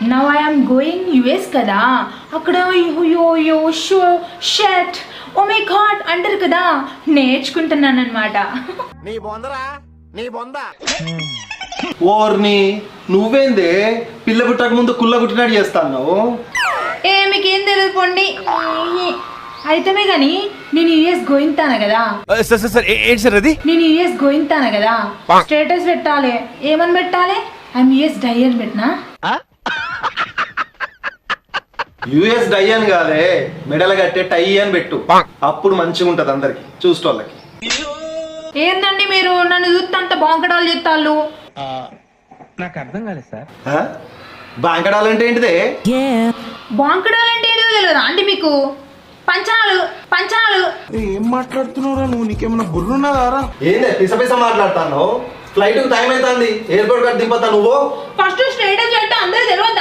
Now I'm going US కదా, అక్కడ yo show shut oh my God అంటారు కదా, నేర్చుకుంటున్నాను అనమాట. నీ బొందరా నీ బొంద ఓర్ని నువ్వేందే పిల్ల పుట్టక ముందు కుల్ల పుట్టినట్టు చేస్తాను. మీకేం తెలియదు పోండి. అయితమే గాని నేను యుఎస్ గోయింతాను కదా, నేను యుఎస్ గోయింతాను కదా, స్టేటస్ పెట్టాలి. ఏమని పెట్టాలి? ఐఎమ్ యుఎస్ డై అని పెట్టినా. యుఎస్ డై అని కాదే, మెడల కట్టే టై అని పెట్టు, అప్పుడు మంచిగా ఉంటది అందరికి చూసేటోళ్ళకి. ఏందండి మీరు నన్ను చూస్తే అంత బాంకడాలు చెప్తాళ్ళు? నాకు అర్థం కాలేదు సార్. బాంకడాలంటే ఏంటిదే? బాంకడాలు అంటే ఏంటో తెలియదా అండి మీకు? పంచాలు పంచాలు. ఏం మాట్లాడుతున్నావురా నువ్వు? నీకేమన్నా బుర్రున్నదారా? ఏందే పిస పిస మాట్లాడతాను? ఫ్లైట్ టైం అవుతుంది, ఎయిర్పోర్ట్ కట్టి దింపతా నువ్వు. ఫస్ట్ స్టేటస్ పెట్టా అందరూ తెలియదు.